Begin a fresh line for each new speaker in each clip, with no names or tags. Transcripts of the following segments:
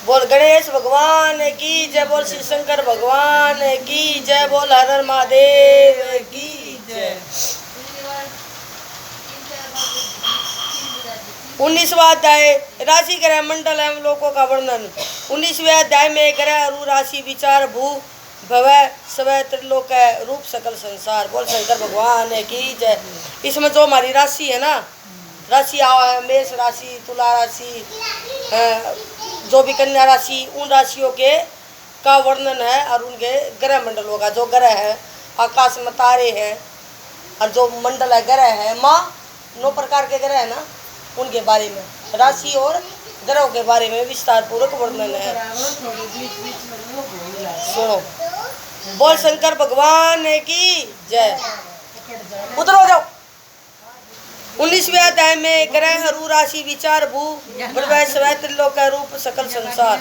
बोल गणेश भगवान की जय, बोल शिव शंकर भगवान की जय, बोल हर हर महादेव की जय। 19वां अध्याय राशि ग्रह मंडल एवं लोकों का वर्णन। 19वें अध्याय में ग्रह अरु राशि विचार भू भवय स्वय त्रिलोक रूप सकल संसार। बोल शंकर भगवान की जय। इसमें जो हमारी राशि है ना, राशि है मेष राशि, तुला राशि, जो भी कन्या राशि, उन राशियों के का वर्णन है और उनके ग्रह मंडलों का। जो ग्रह है आकाश में तारे हैं और जो मंडल है ग्रह है माँ 9 प्रकार के ग्रह है ना, उनके बारे में राशि और ग्रहों के बारे में विस्तार पूर्वक वर्णन है। सुनो, बोल शंकर भगवान की जय। उतरो जाओ। 19वें अध्याय में ग्रह अरु राशि विचार भू भवय स्वय त्रिलोक रूप सकल संसार।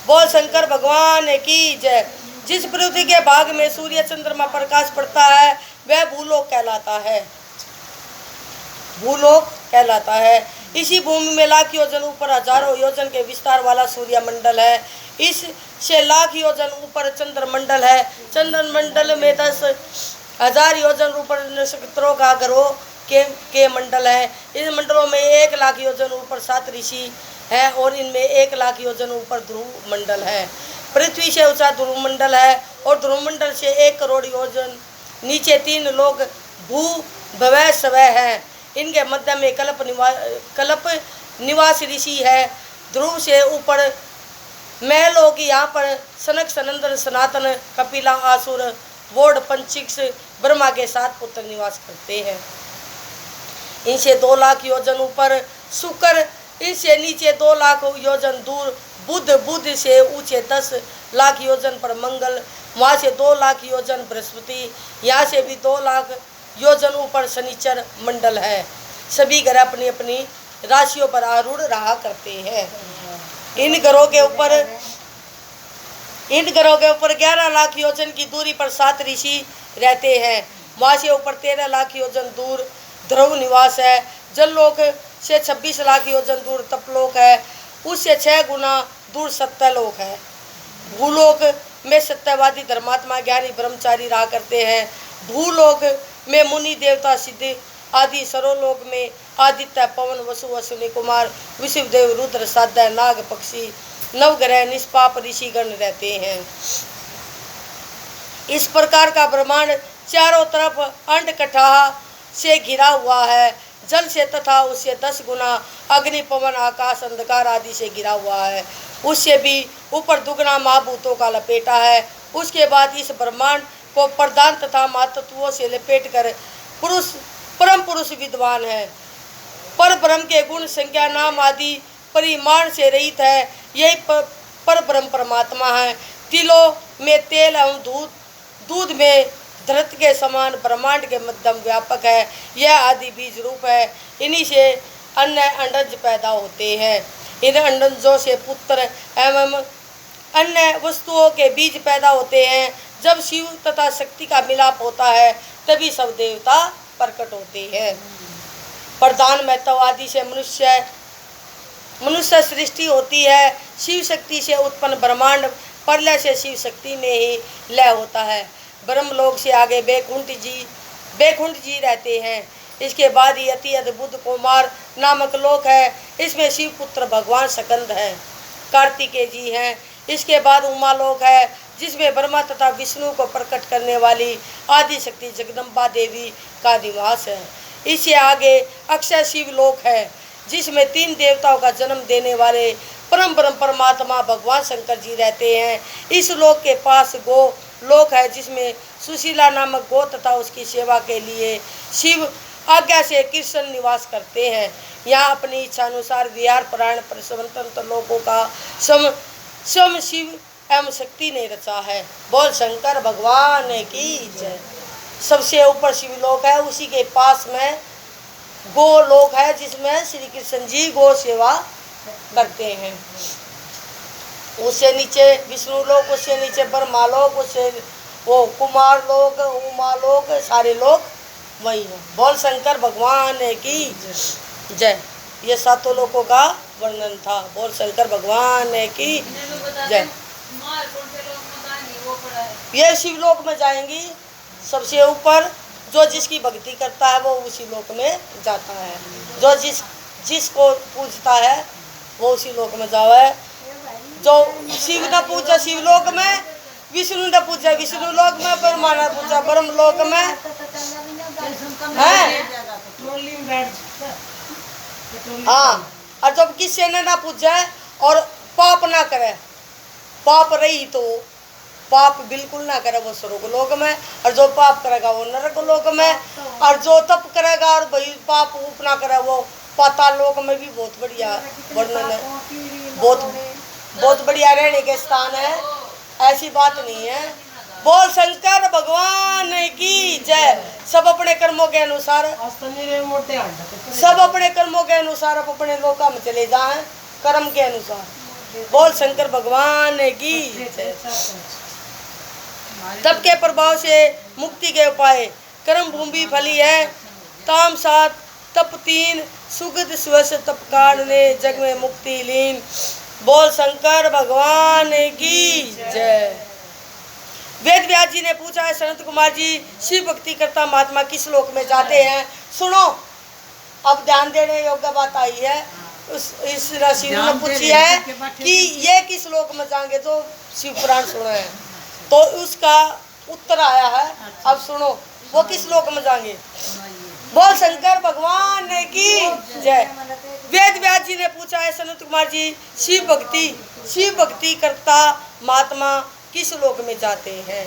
बोल शंकर भगवान की जय। जिस पृथ्वी के भाग में सूर्य चंद्रमा प्रकाश पड़ता है वह भूलोक कहलाता है। भूलोक कहलाता है। इसी भूमि में लाख योजन ऊपर हजारों योजन के विस्तार वाला सूर्य मंडल है। इससे लाख योजन ऊपर चंद्र मंडल है। चंद्र मंडल में 10,000 योजन ऊपर नक्षत्रों का ग्रहों के मंडल है। इन मंडलों में 1 लाख योजन ऊपर 7 ऋषि है और इनमें 1 लाख योजन ऊपर ध्रुव मंडल है। पृथ्वी से ऊंचा ध्रुव मंडल है और ध्रुव मंडल से 1 करोड़ योजन नीचे 3 लोग भू भवय स्वय है। इनके मध्य में कल्प निवास ऋषि है। ध्रुव से ऊपर महलोक, यहाँ पर सनक सनंदन सनातन कपिला आसुर वोड पंचिक्स ब्रह्मा के 7 पुत्र निवास करते हैं। इनसे 2 लाख योजन ऊपर शुक्र, इनसे नीचे 2 लाख योजन दूर बुध, बुध से ऊंचे 10 लाख योजन पर मंगल, वहाँ से 2 लाख योजन बृहस्पति, यहाँ से भी 2 लाख योजन ऊपर शनिचर मंडल है। सभी ग्रह अपनी अपनी राशियों पर आरूढ़ रहा करते हैं। इन ग्रहों के ऊपर 11 लाख योजन की दूरी पर 7 ऋषि रहते हैं। वहाँ से ऊपर 13 लाख योजन दूर ध्रुव निवास है। जललोक से 26 लाख योजन दूर तपलोक है। उससे 6 गुना दूर सत्यलोक है। भूलोक में सत्यवादी धर्मात्मा ज्ञानी ब्रह्मचारी रहा करते हैं। भूलोक में मुनि देवता सिद्ध आदि, सरोलोक में आदित्य पवन वसु अश्विनी कुमार विश्वदेव रुद्र साध्य नाग पक्षी नवग्रह निष्पाप ऋषिगण रहते हैं। इस प्रकार का ब्रह्मांड चारों तरफ अंडकटा से घिरा हुआ है। जल से तथा उससे 10 गुना अग्नि पवन आकाश अंधकार आदि से घिरा हुआ है। उससे भी ऊपर दुगना महाभूतों का लपेटा है। उसके बाद इस ब्रह्मांड को प्रधान तथा महातत्वों से लपेट कर परम पुरुष विद्वान है। पर ब्रह्म के गुण संख्या नाम आदि परिमाण से रहित है। यही पर ब्रह्म परमात्मा है। तिलों में तेल एवं दूध में धरत के समान ब्रह्मांड के मध्यम व्यापक है। यह आदि बीज रूप है। इन्हीं से अन्य अंडज पैदा होते हैं। इन अंडजों से पुत्र एवं अन्य वस्तुओं के बीज पैदा होते हैं। जब शिव तथा शक्ति का मिलाप होता है तभी सब देवता प्रकट होते हैं। प्रधान महत्ववादी से मनुष्य सृष्टि होती है। शिव शक्ति से उत्पन्न ब्रह्मांड प्रलय से शिव शक्ति में ही लय होता है। ब्रह्मलोक से आगे बैकुंठ जी रहते हैं। इसके बाद ही अति अद्भुत कुमार नामक लोक है। इसमें शिव पुत्र भगवान स्कंद है, कार्तिकेय जी हैं। इसके बाद उमालोक है जिसमें ब्रह्मा तथा विष्णु को प्रकट करने वाली आदि शक्ति जगदम्बा देवी का निवास है। इससे आगे अक्षय शिव लोक है जिसमें 3 देवताओं का जन्म देने वाले परम ब्रह्म परमात्मा भगवान शंकर जी रहते हैं। इस लोक के पास गो लोक है जिसमें सुशीला नामक गो तथा उसकी सेवा के लिए शिव आज्ञा से कृष्ण निवास करते हैं। यहाँ अपनी इच्छा अनुसार विहार प्राण स्वतंत्र लोकों का स्वयं शिव एवं शक्ति ने रचा है। बोल शंकर भगवान की जय। सबसे ऊपर शिवलोक है, उसी के पास में गोलोक है जिसमें श्री कृष्ण जी गो सेवा करते हैं। उससे नीचे विष्णु लोक, उससे नीचे ब्रह्मा लोक, उससे वो कुमार लोक, उमा लोक, सारे लोक वही है। बोल शंकर भगवान की जय। ये 7 लोकों का वर्णन था। बोल शंकर भगवान की जय। ये शिवलोक में जाएंगी सबसे ऊपर। जो जिसकी भक्ति करता है वो उसी लोक में जाता है। जो जिसको पूजता है वो उसी लोक में जावे। जो शिव ने पूजा शिवलोक में, विष्णु ने पूजा विष्णु लोक में, ब्रह्मा ने पूजा ब्रह्म लोक में है। हाँ, और जब किसी ने ना पूजा और पाप ना करे, पाप रही तो पाप बिल्कुल ना करे वो स्वर्ग लोक में, और जो पाप करेगा वो नरक लोक में, और जो तप करेगा और भाई पाप ऊप ना करे वो पाताल लोक में भी बहुत बढ़िया वर्णन है। बहुत बढ़िया रहने के स्थान है, ऐसी बात नहीं है। बोल शंकर भगवान की जय। सब अपने कर्मों के अनुसार, सब अपने कर्मों के अनुसार अपने लोका में चले जाएं, कर्म के अनुसार। बोल शंकर भगवान की जय। तप के प्रभाव से मुक्ति के उपाय। कर्म भूमि फली है, ताम 7 तप 3 सुगत स्वस तप काढ़ने जग में मुक्ति लीन। बोल शंकर भगवान की जय। वेद व्यास जी ने पूछा है, सनत कुमार जी शिव भक्ति करता महात्मा किस लोक में जाते हैं? सुनो, अब ध्यान देने योग्य बात आई है। इस ऋषि ने पूछी है कि ये किस लोक में जाएंगे, जो शिव पुराण सुना है तो उसका उत्तर आया है। अब सुनो वो किस लोक में जाएंगे। बोल शंकर भगवान की जय। वेद व्यास जी ने पूछा है, सनत कुमार जी शिव भक्ति करता महात्मा किस लोक में जाते हैं,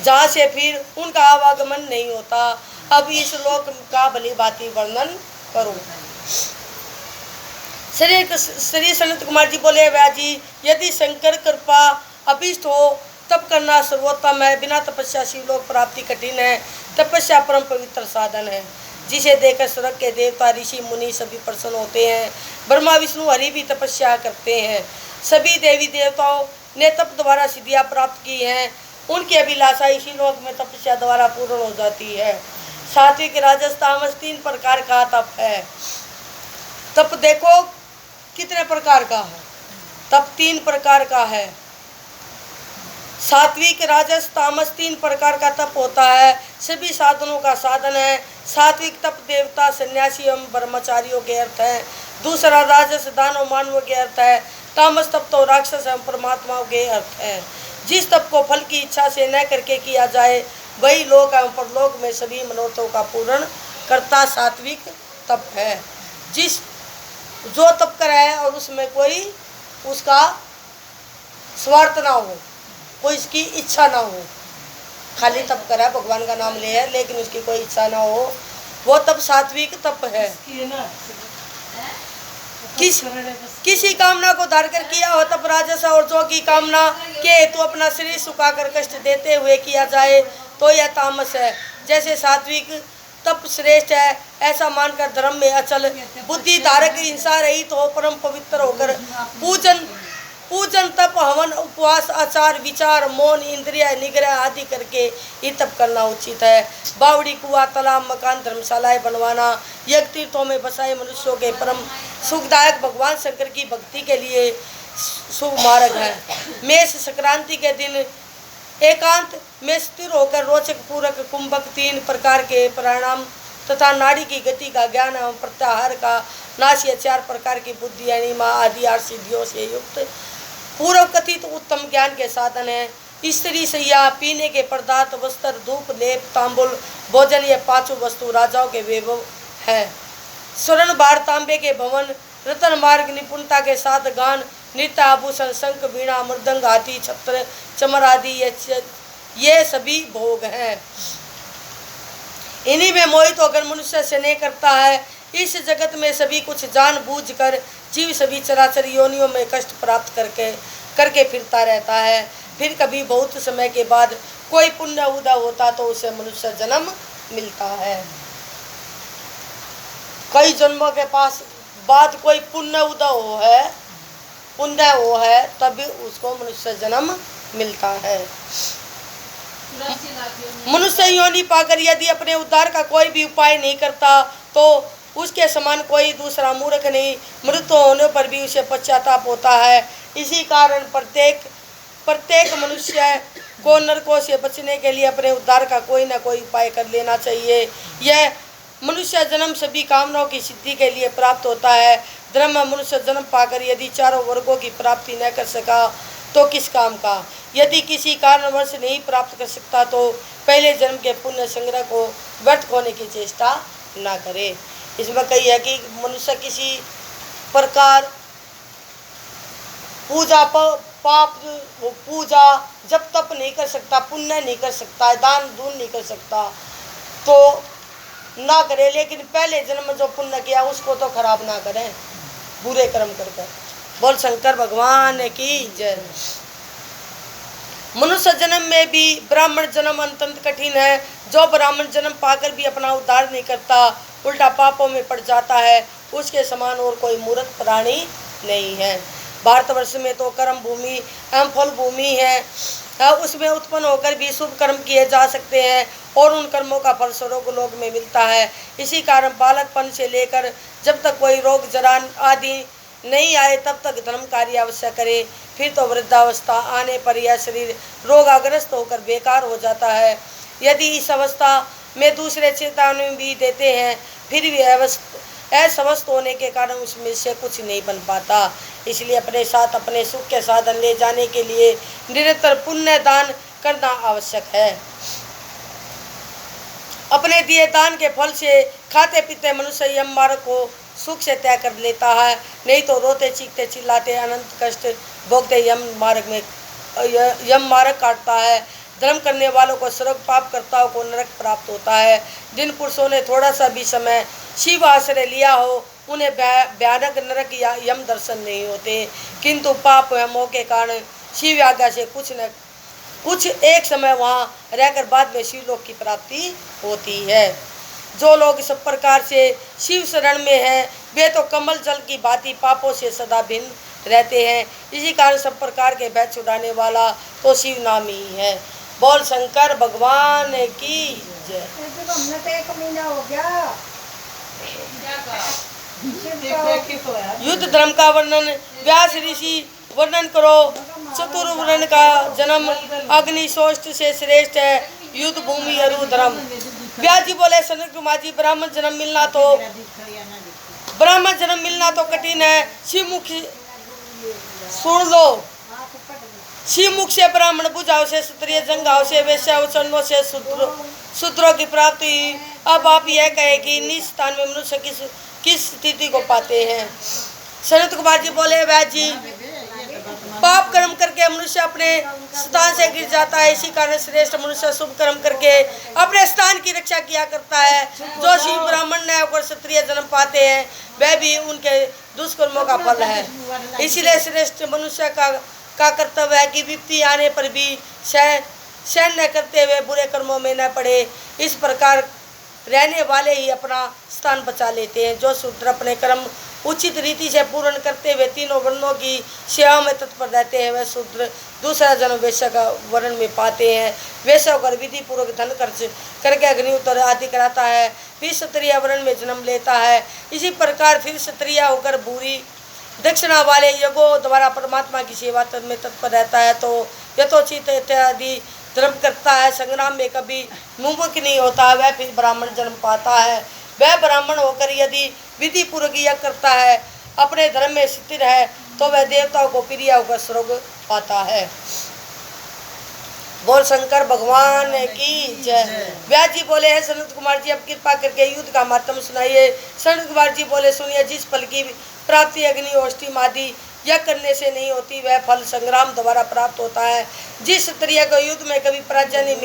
जहाँ से फिर उनका आवागमन नहीं होता। अब इस लोक का भली भांति वर्णन करो। श्री सनत कुमार जी बोले, व्यास जी यदि शंकर कृपा अभिष्ट हो तप करना सर्वोत्तम है। बिना तपस्या शिवलोक प्राप्ति कठिन है। तपस्या परम पवित्र साधन है, जिसे देखकर स्वर्ग के देवता ऋषि मुनि सभी प्रसन्न होते हैं। ब्रह्मा विष्णु हरि भी तपस्या करते हैं। सभी देवी देवताओं ने तप द्वारा सिद्धियां प्राप्त की हैं। उनकी अभिलाषा इसी लोक में तपस्या द्वारा पूर्ण हो जाती है। सात्विक राजस तामस 3 प्रकार का तप है। तप देखो कितने प्रकार का है। तप 3 प्रकार का है। सात्विक राजस तामस 3 प्रकार का तप होता है। सभी साधनों का साधन है। सात्विक तप देवता सन्यासी एवं ब्रह्मचारियों के अर्थ है। दूसरा राजस दानव मानवों के अर्थ है। तामस तप तो राक्षस एवं परमात्माओं के अर्थ है। जिस तप को फल की इच्छा से न करके किया जाए वही लोक एवं परलोक में सभी मनोरथों का पूर्ण करता सात्विक तप है। जो तप करा है और उसमें कोई उसका स्वार्थ ना हो, कोई इसकी इच्छा ना हो, खाली तप करा भगवान का नाम ले है लेकिन उसकी कोई इच्छा ना हो, वो तप सात्विक तप है। किसी कामना को धार कर किया हो तप राजस, और जो की कामना के हेतु अपना शरीर सुखाकर कष्ट देते हुए किया जाए तो यह तामस है। जैसे सात्विक तप श्रेष्ठ है ऐसा मानकर धर्म में अचल बुद्धि धारक हिंसा रहित हो परम पवित्र होकर पूजन तप हवन उपवास आचार विचार मौन इंद्रिय निग्रह आदि करके ये तप करना उचित है। बावड़ी कुआ तालाब मकान धर्मशालाएं बनवाना यज्ञ तीर्थों में बसाए मनुष्यों के परम सुखदायक भगवान शंकर की भक्ति के लिए शुभ मार्ग है। मेष संक्रांति के दिन एकांत में स्थिर होकर रोचक पूरक कुंभक 3 प्रकार के प्राणायाम तथा नाड़ी की गति का ज्ञान एवं प्रत्याहार का नाश या 4 प्रकार की बुद्धि अनिमा आदि 8 सिद्धियों से युक्त पूर्व कथित उत्तम ज्ञान के साधन है। स्त्री सैया पीने के पदार्थ वस्त्र धूप लेप तांबुल भोजन ये 5 वस्तु राजाओं के वैभव है। स्वर्ण बार तांबे के भवन रतन मार्ग निपुणता के साथ गान नृत्य आभूषण शंख वीणा मृदंग हाथी छत्र चमर आदि ये सभी भोग हैं। इन्हीं में मोहित होकर मनुष्य स्नेह करता है। इस जगत में सभी कुछ जान बूझ कर जीव सभी चराचर योनियों में कष्ट प्राप्त करके फिरता रहता है। फिर कभी बहुत समय के बाद कोई पुण्य उदय होता तो उसे मनुष्य जन्म मिलता है। कई जन्मों के पास बाद कोई पुण्य हो है तभी उसको मनुष्य जन्म मिलता है। मनुष्य योनि पाकर यदि अपने उद्धार का कोई भी उपाय नहीं करता तो उसके समान कोई दूसरा मूर्ख नहीं। मृत्यु होने पर भी उसे पश्चाताप होता है। इसी कारण प्रत्येक मनुष्य को नरकों से बचने के लिए अपने उद्धार का कोई न कोई उपाय कर लेना चाहिए। यह मनुष्य जन्म सभी कामनाओं की सिद्धि के लिए प्राप्त होता है। धर्म मनुष्य जन्म पाकर यदि चारों वर्गों की प्राप्ति न कर सका तो किस काम का। यदि किसी कारणवश नहीं प्राप्त कर सकता तो पहले जन्म के पुण्य संग्रह को व्यर्थ होने की चेष्टा न करे। इसमें कही है कि मनुष्य किसी प्रकार पूजा जब तप नहीं कर सकता, पुण्य नहीं कर सकता, दान दून नहीं कर सकता तो ना करे, लेकिन पहले जन्म जो पुण्य किया उसको तो खराब ना करें बुरे कर्म करके। बोल शंकर भगवान की जय। मनुष्य जन्म में भी ब्राह्मण जन्म अत्यंत कठिन है। जो ब्राह्मण जन्म पाकर भी अपना उद्धार नहीं करता, उल्टा पापों में पड़ जाता है, उसके समान और कोई मूर्ख प्राणी नहीं है। भारतवर्ष में तो कर्म भूमि एवं फल भूमि है, उसमें उत्पन्न होकर भी शुभ कर्म किए जा सकते हैं और उन कर्मों का फल स्वर्ग लोक में मिलता है। इसी कारण बालकपन से लेकर जब तक कोई रोग जरा आदि नहीं आए तब तक धर्म कार्य अवश्य करे। फिर तो वृद्धावस्था आने पर यह शरीर रोगाग्रस्त होकर बेकार हो जाता है। यदि इस अवस्था में दूसरे चेतावनी भी देते हैं फिर भी अस्वस्थ होने के कारण उसमें से कुछ नहीं बन पाता। इसलिए अपने साथ अपने सुख के साधन ले जाने के लिए निरंतर पुण्य दान करना आवश्यक है। अपने दिए दान के फल से खाते पीते मनुष्य यम मार्ग को सुख से तय कर लेता है, नहीं तो रोते चीखते चिल्लाते अनंत कष्ट भोगते यम मार्ग काटता है। धर्म करने वालों को स्वर्ग, पाप करताओं को नरक प्राप्त होता है। जिन पुरुषों ने थोड़ा सा भी समय शिव आश्रय लिया हो उन्हें भयानक नरक या यम दर्शन नहीं होते, किंतु पाप मोह के कारण शिव आज्ञा से कुछ एक समय वहाँ रहकर बाद में शिवलोक की प्राप्ति होती है। जो लोग सब प्रकार से शिव शरण में हैं वे तो कमल जल की भांति पापों से सदा भिन्न रहते हैं। इसी कारण सब प्रकार के भय छुड़ाने वाला तो शिव नाम ही है। बोल शंकर भगवान की जय। युद्ध धर्म का वर्णन व्यास ऋषि वर्णन करो। चतुर्वर्ण का जन्म अग्निशोष्ट से श्रेष्ठ है, युद्ध भूमि अरु धर्म। व्यास जी बोले सनत कुमार जी ब्राह्मण जन्म मिलना तो कठिन है। शिवमुख सुन लो, शिवमुख से ब्राह्मण बुझाव से क्षत्रिय जंगाव से वैश्य उचरणों से शूद्रों की प्राप्ति। अब आप यह कहे कि निज स्थान में मनुष्य किस स्थिति को पाते हैं। सनत कुमार जी बोले व्यास जी पाप कर्म करके मनुष्य अपने स्थान से गिर जाता है, इसी कारण श्रेष्ठ मनुष्य शुभ कर्म करके अपने स्थान की रक्षा किया करता है। जो शिव ब्राह्मण न्याय और क्षत्रिय जन्म पाते हैं वह भी उनके दुष्कर्मों का फल है। इसलिए श्रेष्ठ मनुष्य का कर्तव्य है कि विपत्ति आने पर भी सहन न करते हुए बुरे कर्मों में न पड़े। इस प्रकार रहने वाले ही अपना स्थान बचा लेते हैं। जो शूद्र अपने कर्म उचित रीति से पूर्ण करते हुए तीनों वर्णों की सेवा में तत्पर रहते हैं वह शूद्र दूसरा जन्म वैश्य का वर्ण में पाते हैं। वैश्य होकर विधि पूर्वक धन खर्च करके अग्निहोत्र आदि कराता है, फिर क्षत्रिय वर्ण में जन्म लेता है। इसी प्रकार फिर क्षत्रिय होकर भूरी दक्षिणा वाले यज्ञों द्वारा परमात्मा की सेवा में तत्पर रहता है। तो यथोचित इत्यादि धर्म करता है, संग्राम में कभी मुमुख नहीं होता, वह फिर ब्राह्मण जन्म पाता है। वह ब्राह्मण होकर यदि विधि पूर्वक यज्ञ करता है, अपने धर्म में स्थिर है, तो वह देवताओं को प्रिय होकर स्वर्ग पाता है। बोल शंकर भगवान की जय। व्यास जी बोले हैं सनत कुमार जी अब कृपा करके युद्ध का महत्व सुनाइए। सनत कुमार जी बोले सुनिए, जिस फल की प्राप्ति अग्नि ओष्ठी आदि यह करने से नहीं होती वह फल संग्राम द्वारा प्राप्त होता है। जिस क्षत्रिय को युद्ध में कभी पराजय नहीं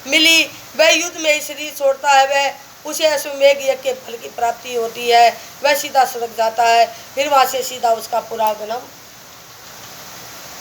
मिली वह युद्ध में शरीर छोड़ता है, वह उसे अश्वमेघ यज्ञ के फल की प्राप्ति होती है, वह सीधा स्वर्ग जाता है। फिर वहाँ से सीधा उसका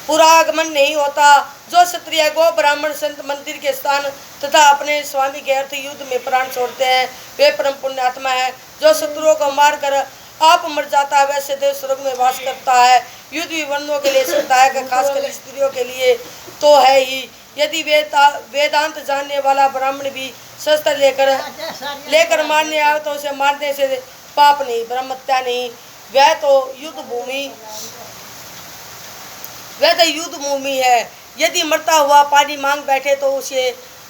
पुरागमन नहीं होता। जो क्षत्रिय गो ब्राह्मण संत मंदिर के स्थान तथा अपने स्वामी के अर्थ युद्ध में प्राण छोड़ते हैं वे परम पुण्य आत्मा है। जो शत्रुओं को मारकर आप मर जाता है वह सदैव स्वर्ग में वास करता है। युद्ध भी वर्णों के लिए सुखदायक है, खासकर स्त्रियों के लिए तो है ही। यदि वेदांत जानने वाला ब्राह्मण भी शस्त्र लेकर मारने आए तो उसे मारने से पाप नहीं, ब्रह्म हत्या नहीं। वह तो युद्ध भूमि है। यदि मरता हुआ पानी मांग बैठे तो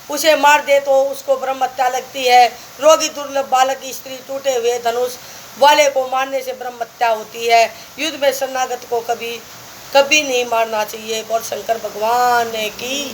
उसे मार दे तो उसको ब्रह्म हत्या लगती है। रोगी, दुर्लभ बालक, स्त्री, टूटे हुए धनुष वाले को मारने से ब्रह्म हत्या होती है। युद्ध में शरणागत को कभी नहीं मारना चाहिए। और शंकर भगवान की